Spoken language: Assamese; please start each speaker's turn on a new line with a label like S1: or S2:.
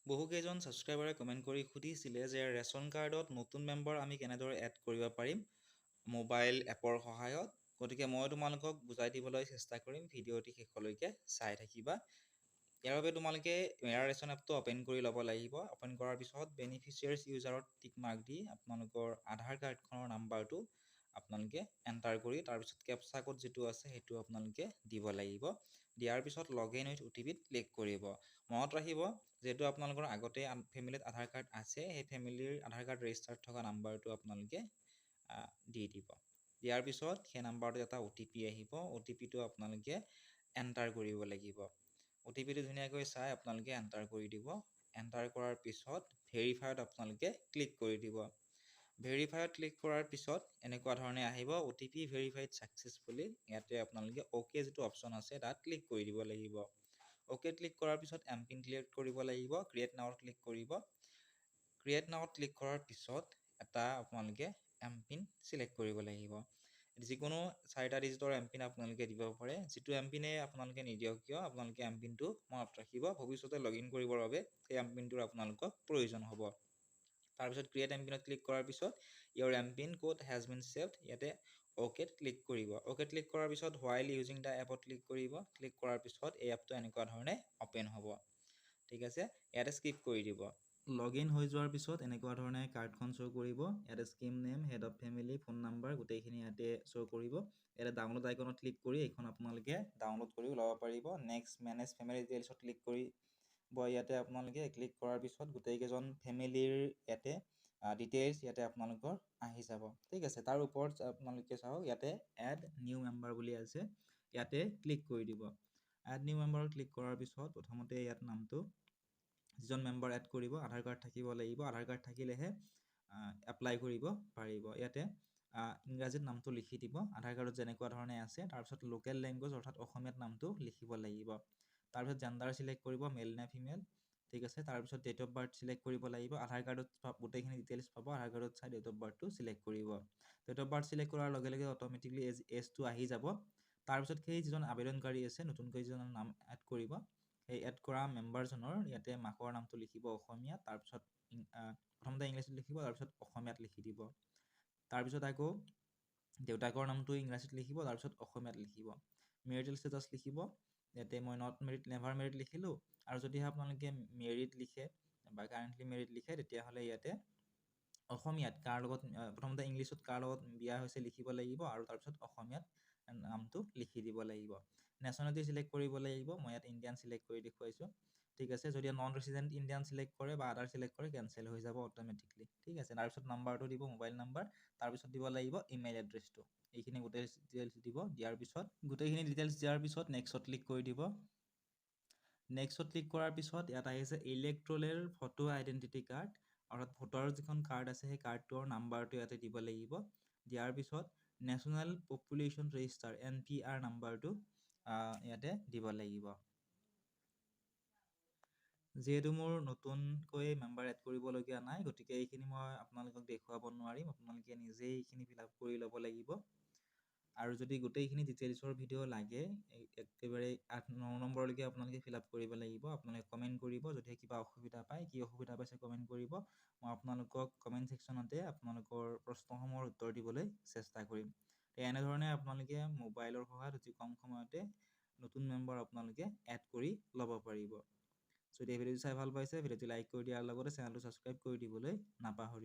S1: বহুকেইজন ছাবস্ক্ৰাইবাৰে কমেণ্ট কৰি সুধিছিলে যে ৰেচন কাৰ্ডত নতুন মেম্বাৰ আমি কেনেদৰে এড কৰিব পাৰিম মোবাইল এপৰ সহায়ত। গতিকে মই তোমালোকক বুজাই দিবলৈ চেষ্টা কৰিম, ভিডিঅ'টি শেষলৈকে চাই থাকিবা। ইয়াৰ বাবে তোমালোকে মেৰা ৰেচন এপটো অ'পেন কৰি ল'ব লাগিব। অ'পেন কৰাৰ পিছত বেনিফিচিয়াৰ্ছ ইউজাৰত টিক মাৰ্ক দি আপোনালোকৰ আধাৰ কাৰ্ডখনৰ নাম্বাৰটো আপোনালোকে এণ্টাৰ কৰি তাৰপিছত কেপচা কোড যিটো আছে সেইটো আপোনালোকে দিব লাগিব। দিয়াৰ পিছত লগ ইন উইথ OTPত ক্লিক কৰিব। মনত ৰাখিব, যিহেতু আপোনালোকৰ আগতে ফেমিলিত আধাৰ কাৰ্ড আছে, সেই ফেমিলিৰ আধাৰ কাৰ্ড ৰেজিষ্টাৰ্ড থকা নাম্বাৰটো আপোনালোকে দি দিব। দিয়াৰ পিছত সেই নাম্বাৰটোত এটা OTP আহিব, OTPটো আপোনালোকে এণ্টাৰ কৰিব লাগিব। OTPটো ধুনীয়াকৈ চাই আপোনালোকে এণ্টাৰ কৰি দিব। এণ্টাৰ কৰাৰ পিছত ভেৰিফাইত আপোনালোকে ক্লিক কৰি দিব। ভেৰিফাইত ক্লিক কৰাৰ পিছত এনেকুৱা ধৰণে আহিব, OTP ভেৰিফাইড ছাকচেছফুলি। ইয়াতে আপোনালোকে অ'কে যিটো অপশ্যন আছে তাত ক্লিক কৰি দিব লাগিব। অ'কে ক্লিক কৰাৰ পিছত এমপিন ক্ৰিয়েট কৰিব লাগিব। ক্ৰিয়েট নাওত ক্লিক কৰিব। ক্ৰিয়েট নাওত ক্লিক কৰাৰ পিছত এটা আপোনালোকে এমপিন চিলেক্ট কৰিব লাগিব। যিকোনো 4টা ডিজিটৰ এমপিন আপোনালোকে দিব পাৰে। যিটো এমপিনে আপোনালোকে নিদিয়ক কিয়, আপোনালোকে এমপিনটো মনত ৰাখিব। ভৱিষ্যতে লগ ইন কৰিবৰ বাবে সেই এমপিনটোৰ আপোনালোকক প্ৰয়োজন হ'ব। তাৰপিছত ক্ৰিয়েট এমপিনত ক্লিক কৰাৰ পিছত your MPIN code has been saved, ইয়াতে অ'কেত ক্লিক কৰিব। অ'কেত ক্লিক কৰাৰ পিছত হোৱাইল ইউজিং দ্য এপত ক্লিক কৰিব। ক্লিক কৰাৰ পিছত এই এপটো এনেকুৱা ধৰণে অ'পেন হ'ব। ঠিক আছে, ইয়াতে স্কিপ কৰি দিব। লগ ইন হৈ যোৱাৰ পিছত এনেকুৱা ধৰণে কাৰ্ডখন শ্ব' কৰিব। ইয়াতে scheme name, head of family, phone number গোটেইখিনি ইয়াতে শ্ব' কৰিব। ইয়াতে ডাউনলোড আইকনত ক্লিক কৰি এইখন আপোনালোকে ডাউনলোড কৰিও ল'ব পাৰিব। নেক্সট মেনেজ ফেমিলি ডিটেইলছত ক্লিক কৰি ইয়াতে আপোনালোকে ক্লিক কৰাৰ পিছত গোটেইকেইজন ফেমিলিৰ ইয়াতে ডিটেইলছ ইয়াতে আপোনালোকৰ আহি যাব। ঠিক আছে, তাৰ ওপৰত আপোনালোকে চাওক ইয়াতে এড নিউ মেম্বাৰ বুলি আছে, ইয়াতে ক্লিক কৰি দিব। এড নিউ মেম্বাৰত ক্লিক কৰাৰ পিছত প্ৰথমতে ইয়াত নামটো যিজন মেম্বাৰ এড কৰিব আধাৰ কাৰ্ড থাকিব লাগিব। আধাৰ কাৰ্ড থাকিলেহে এপ্লাই কৰিব পাৰিব। ইয়াতে ইংৰাজীত নামটো লিখি দিব, আধাৰ কাৰ্ডত যেনেকুৱা ধৰণে আছে। তাৰপিছত লোকেল লেংগুৱেজ অৰ্থাৎ অসমীয়াত নামটো লিখিব লাগিব। তাৰপিছত জেণ্ডাৰ চিলেক্ট কৰিব, মেল নে ফিমেল। ঠিক আছে, তাৰপিছত ডেট অফ বাৰ্থ চিলেক্ট কৰিব লাগিব। আধাৰ কাৰ্ডত গোটেইখিনি ডিটেইলছ পাব, আধাৰ কাৰ্ডত চাই ডেট অফ বাৰ্থটো চিলেক্ট কৰিব। ডেট অফ বাৰ্থ চিলেক্ট কৰাৰ লগে লগে অট'মেটিকলি এজটো আহি যাব। তাৰপিছত সেই যিজন আবেদনকাৰী আছে, নতুনকৈ যিজনৰ নাম এড কৰিব, সেই এড কৰা মেম্বাৰজনৰ ইয়াতে মাকৰ নামটো লিখিব অসমীয়াত, তাৰপিছত প্ৰথমতে ইংলিছত লিখিব, তাৰপিছত অসমীয়াত লিখি দিব। তাৰপিছত আকৌ দেউতাকৰ নামটো ইংৰাজীত লিখিব, তাৰপিছত অসমীয়াত লিখিব। মেৰিটেল ষ্টেটাছ লিখিব, ইয়াতে মই নট মেৰিড, নেভাৰ মেৰিড লিখিলোঁ। আৰু যদিহে আপোনালোকে মেৰিড লিখে বা কাৰেণ্টলি মেৰিড লিখে, তেতিয়াহ'লে ইয়াতে অসমীয়াত কাৰ লগত, প্ৰথমতে ইংলিছত কাৰ লগত বিয়া হৈছে লিখিব লাগিব, আৰু তাৰপিছত অসমীয়াত নামটো লিখি দিব লাগিব। নেশ্যনেলিটি চিলেক্ট কৰিব লাগিব, মই ইয়াত ইণ্ডিয়ান চিলেক্ট কৰি দেখুৱাইছোঁ। ঠিক আছে, যদি নন ৰেচিডেণ্ট ইণ্ডিয়ান চিলেক্ট কৰে বা আদাৰ চিলেক্ট কৰে কেনচেল হৈ যাব অট'মেটিকলি। ঠিক আছে, তাৰপিছত নাম্বাৰটো দিব, মোবাইল নাম্বাৰ, তাৰপিছত দিব লাগিব ইমেইল এড্ৰেছটো। এইখিনি গোটেই ডিটেইলছ দিব। দিয়াৰ পিছত গোটেইখিনি ডিটেইলছ দিয়াৰ পিছত নেক্সটত ক্লিক কৰি দিব। নেক্সটত ক্লিক কৰাৰ পিছত ইয়াত আহিছে ইলেক্ট্ৰলেৰ ফটো আইডেণ্টিটি কাৰ্ড, অৰ্থাৎ ভোটাৰৰ যিখন কাৰ্ড আছে সেই কাৰ্ডটোৰ নাম্বাৰটো ইয়াতে দিব লাগিব। দিয়াৰ পিছত নেশ্যনেল পপুলেশ্যন ৰেজিষ্টাৰ NPR নাম্বাৰটো ইয়াতে দিব লাগিব। যিহেতু মোৰ নতুনকৈ মেম্বাৰ এড কৰিবলগীয়া নাই, গতিকে এইখিনি মই আপোনালোকক দেখুৱাব নোৱাৰিম, আপোনালোকে নিজেই এইখিনি ফিল আপ কৰি ল'ব লাগিব। আৰু যদি গোটেইখিনি ডিটেইলছৰ ভিডিঅ' লাগে, একেবাৰে 8-9 নম্বৰলৈকে আপোনালোকে ফিল আপ কৰিব লাগিব। আপোনালোকে কমেণ্ট কৰিব, যদি কিবা অসুবিধা পায়, কি অসুবিধা পাইছে কমেণ্ট কৰিব। মই আপোনালোকক কমেণ্ট ছেকশ্যনতে আপোনালোকৰ প্ৰশ্নসমূহৰ উত্তৰ দিবলৈ চেষ্টা কৰিম। এনেধৰণে আপোনালোকে মোবাইলৰ সহায়ত অতি কম সময়তে নতুন মেম্বাৰ আপোনালোকে এড কৰি ল'ব পাৰিব। যদি এই ভিডিঅ'টো চাই ভাল পাইছে, ভিডিঅ'টো লাইক কৰি দিয়াৰ লগতে চেনেলটো ছাবস্ক্ৰাইব কৰি দিবলৈ নাপাহৰিব।